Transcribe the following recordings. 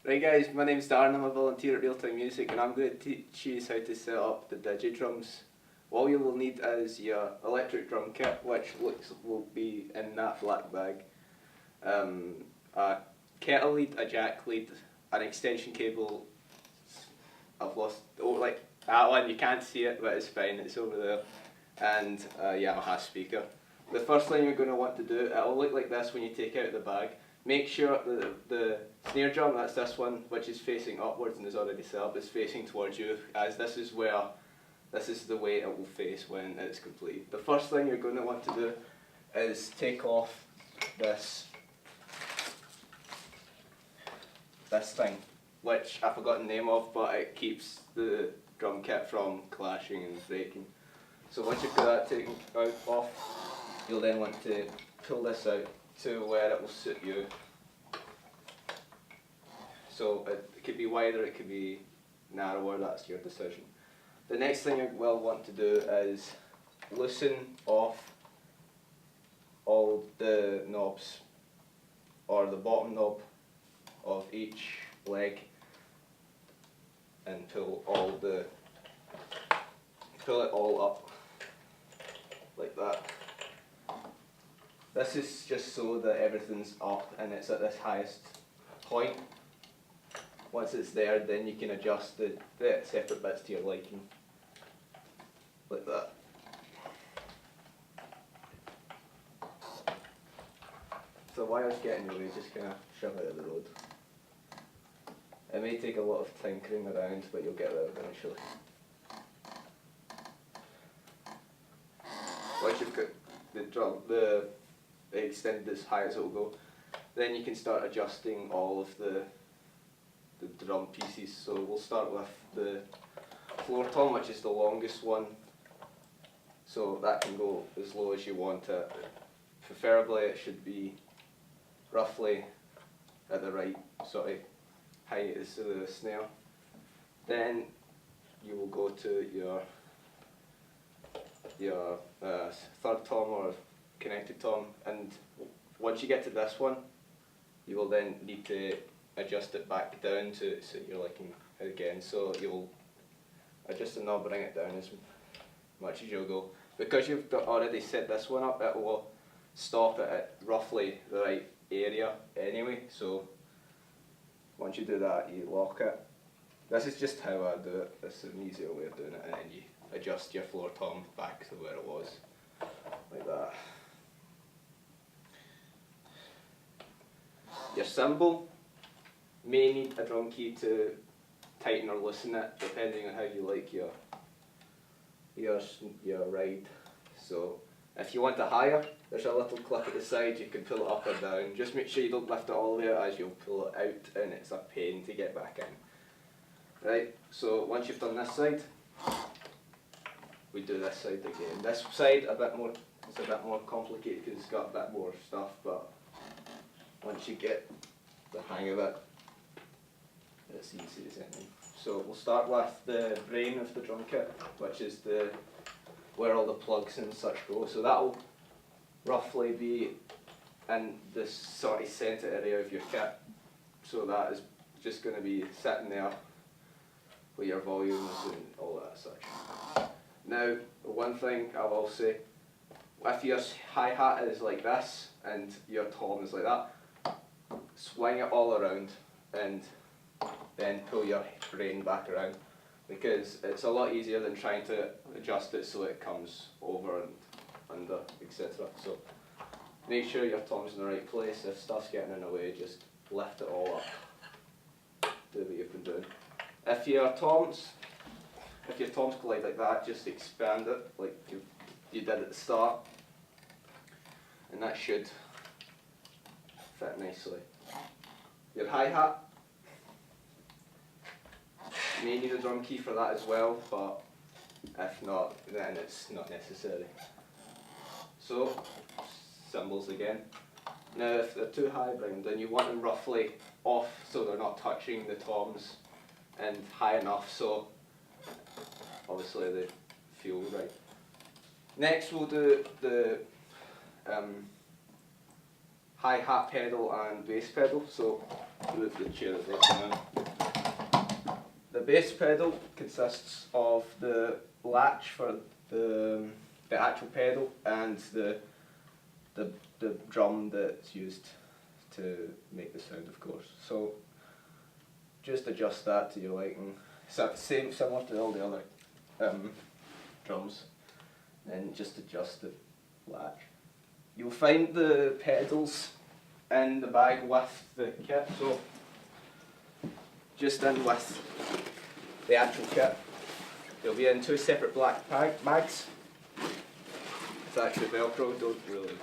Right guys, my name's Darren, I'm a volunteer at Real Time Music and I'm going to teach you how to set up the Digi drums. All you will need is your electric drum kit, which will be in that black bag. A kettle lead, a jack lead, an extension cable. I've lost, like that one, you can't see it but it's fine, it's over there. And a Yamaha speaker. The first thing you're going to want to do, it'll look like this when you take out the bag. Make sure that the snare drum, that's this one, which is facing upwards and is already set up, is facing towards you, as this is the way it will face when it's complete. The first thing you're going to want to do is take off this thing, which I forgot the name of, but it keeps the drum kit from clashing and breaking. So once you've got that taken off, you'll then want to pull this out to where it will suit you. So it could be wider, it could be narrower, that's your decision. The next thing you will want to do is loosen off all the knobs, or the bottom knob of each leg, and pull it all up like that. This is just so that everything's up and it's at this highest point. Once it's there, then you can adjust the separate bits to your liking, like that. If the wire's getting in your way, just kind of shove it out of the road. It may take a lot of tinkering around, but you'll get there eventually. Once you've got the extended as high as it will go, then you can start adjusting all of the drum pieces. So we'll start with the floor tom, which is the longest one. So that can go as low as you want it. Preferably it should be roughly at the right sort of height as the snare. Then you will go to your third tom or connected tom, and once you get to this one, you will then need to adjust it back down to suit your liking again. So you'll adjust the knob, bring it down as much as you'll go. Because you've already set this one up, it will stop it at roughly the right area anyway. So once you do that, you lock it. This is just how I do it. This is an easier way of doing it, and then you adjust your floor tom back to where it was, like that. Your cymbal may need a drum key to tighten or loosen it, depending on how you like your ride. So if you want it higher, there's a little clip at the side, you can pull it up or down. Just make sure you don't lift it all the way out, as you'll pull it out and it's a pain to get back in. Right, so once you've done this side, we do this side again. This side it's a bit more complicated because it's got a bit more stuff, but once you get the hang of it, it's easy as anything. So we'll start with the brain of the drum kit, which is where all the plugs and such go. So that'll roughly be in this sort of centre area of your kit. So that is just going to be sitting there with your volumes and all that such. Now, one thing I will say, if your hi-hat is like this and your tom is like that, swing it all around and then pull your brain back around, because it's a lot easier than trying to adjust it so it comes over and under, etc. So make sure your tom's in the right place. If stuff's getting in the way, just lift it all up. Do what you've been doing. If your toms collide like that, just expand it like you did at the start, and that should fit nicely. Your hi-hat, you may need a drum key for that as well, but if not, then it's not necessary. So, cymbals again. Now if they're too high, bring them down. You want them roughly off so they're not touching the toms, and high enough so obviously they feel right. Next we'll do the hi-hat pedal and bass pedal, so move the chair as well. The bass pedal consists of the latch for the actual pedal and the drum that's used to make the sound, of course. So just adjust that to your liking. So similar to all the other drums, and just adjust the latch. You'll find the pedals in the bag with the kit, so just in with the actual kit. They'll be in 2 separate black bags. It's actually Velcro, don't really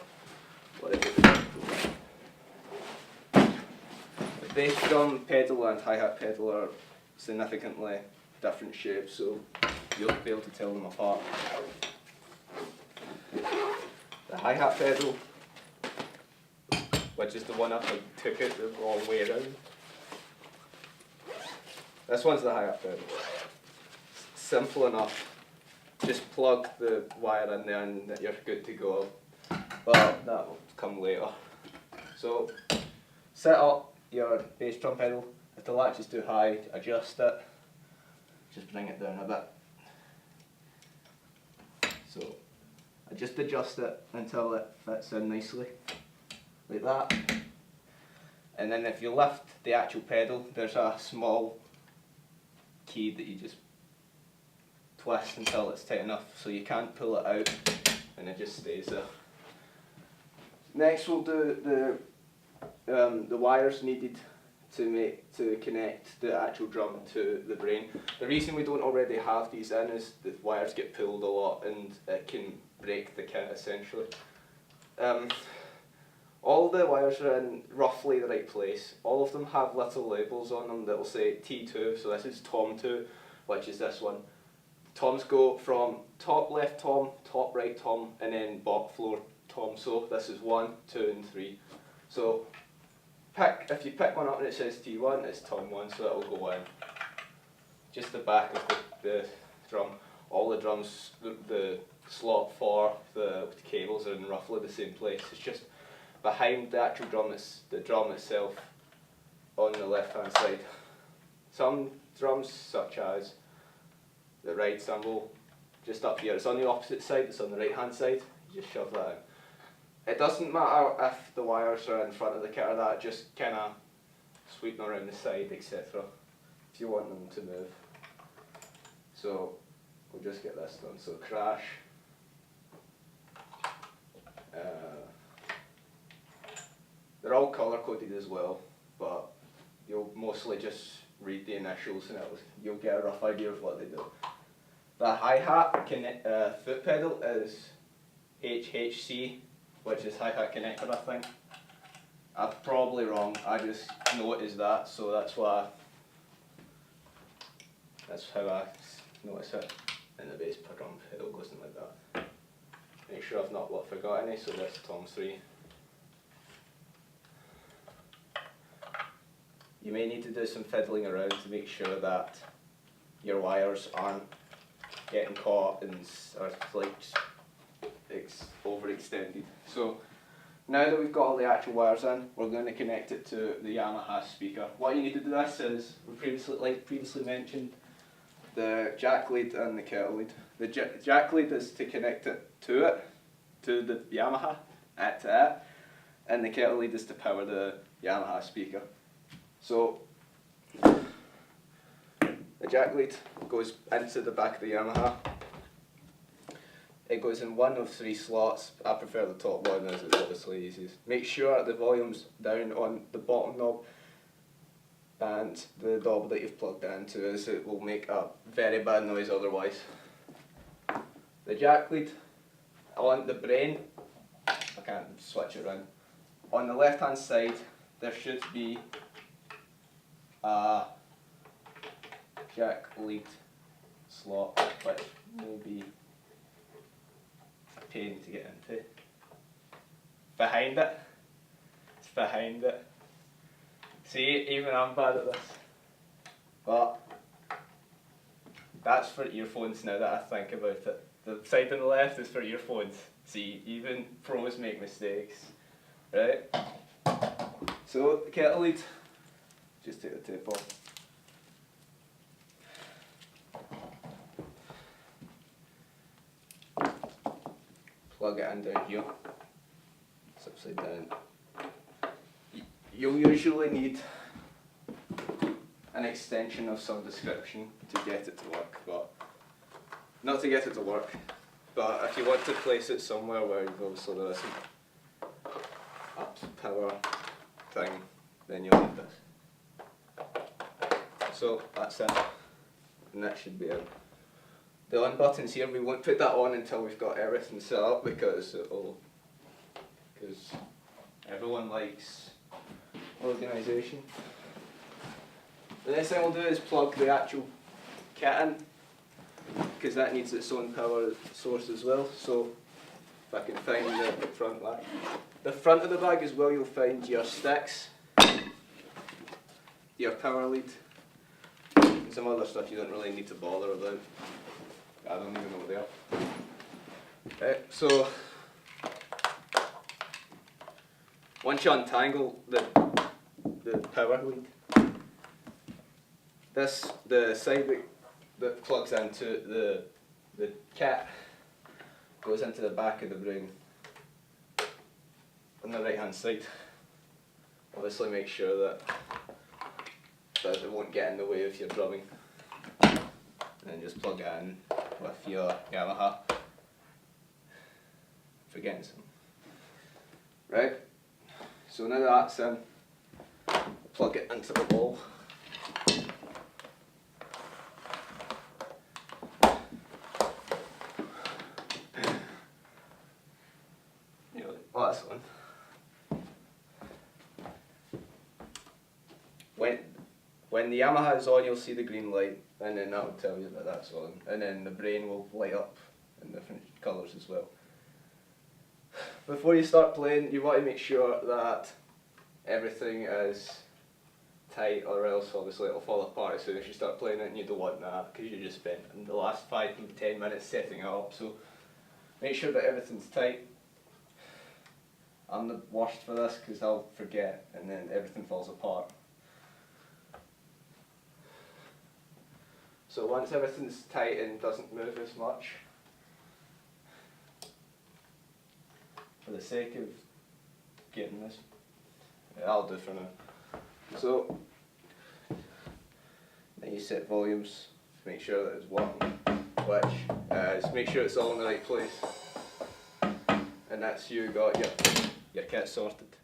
worry about the Velcro. The bass drum pedal and hi-hat pedal are significantly different shapes, so you'll be able to tell them apart. The hi-hat pedal, which is the one up I took it the wrong way around. This one's the hi-hat pedal. Simple enough. Just plug the wire in there and you're good to go. But that will come later. So set up your bass drum pedal. If the latch is too high, adjust it. Just bring it down a bit. So I just adjust it until it fits in nicely, like that. And then if you lift the actual pedal, there's a small key that you just twist until it's tight enough so you can't pull it out and it just stays there. Next we'll do the wires needed to connect the actual drum to the brain. The reason we don't already have these in is the wires get pulled a lot and it can break the kit essentially. All the wires are in roughly the right place. All of them have little labels on them that will say T2, so this is Tom 2, which is this one. Toms go from top left tom, top right tom, and then bottom floor tom, so this is 1, 2 and 3. So if you pick one up and it says T1, it's tom 1, so that will go in. Just the back of the drum. All the drums, the slot for the cables are in roughly the same place. It's just behind the actual drum, the drum itself on the left hand side. Some drums, such as the ride cymbal, just up here, it's on the opposite side, it's on the right hand side, you just shove that in. It doesn't matter if the wires are in front of the kit or that, just kind of sweep them around the side, etc. if you want them to move. So we'll just get this done. So crash. They're all colour coded as well, but you'll mostly just read the initials and you'll get a rough idea of what they do. The hi-hat foot pedal is HHC, which is hi-hat connector, I think. I'm probably wrong, I just know it is that, so that's how I notice it. And the bass drum pedal goes in like that. Make sure I've not forgot any, so that's Tom 3. You may need to do some fiddling around to make sure that your wires aren't getting caught and are like overextended. So now that we've got all the actual wires in, we're going to connect it to the Yamaha speaker. What you need to do this is, like previously mentioned, the jack lead and the kettle lead. The jack lead is to connect it to the Yamaha, and the kettle lead is to power the Yamaha speaker. So the jack lead goes into the back of the Yamaha. It goes in one of 3 slots. I prefer the top one as it's obviously easiest. Make sure the volume's down on the bottom knob and the knob that you've plugged into, as it will make a very bad noise otherwise. The jack lead on the brain, I can't switch it around. On the left hand side there should be a jack lead slot, which may be a pain to get into. Behind it, it's behind it. See, even I'm bad at this. But that's for earphones now that I think about it. The side on the left is for earphones. See, even pros make mistakes, right? So the kettle lead, just take the tape off. Plug it in down here. It's upside down. You'll usually need an extension of some description to get it to work, but not to get it to work, but if you want to place it somewhere where obviously there isn't up power thing, then you'll need this. So that's it, and that should be it. The on buttons here, we won't put that on until we've got everything set up because everyone likes organisation. The next thing we'll do is plug the actual kit in, because that needs its own power source as well. So if I can find the front bag. The front of the bag as well, you'll find your sticks, your power lead, and some other stuff you don't really need to bother about. I don't even know what they are. Right, so once you untangle the power lead, the side that plugs into the kit goes into the back of the brain on the right hand side. Obviously make sure that it won't get in the way of your drumming, and then just plug it in with your Yamaha. Forgetting some. Right, so now that's in, plug it into the wall. Oh, that's one. When the Yamaha is on, you'll see the green light, and then that will tell you that that's on, and then the brain will light up in different colours as well. Before you start playing, you want to make sure that everything is tight, or else obviously it'll fall apart as soon as you start playing it, and you don't want that because you just spent the last 5 to 10 minutes setting it up. So make sure that everything's tight. I'm the worst for this because I'll forget and then everything falls apart. So once everything's tight and doesn't move as much, for the sake of getting this, yeah, I'll do for now. So then you set volumes, make sure that it's working, which is make sure it's all in the right place, and that's you got your kit sorted.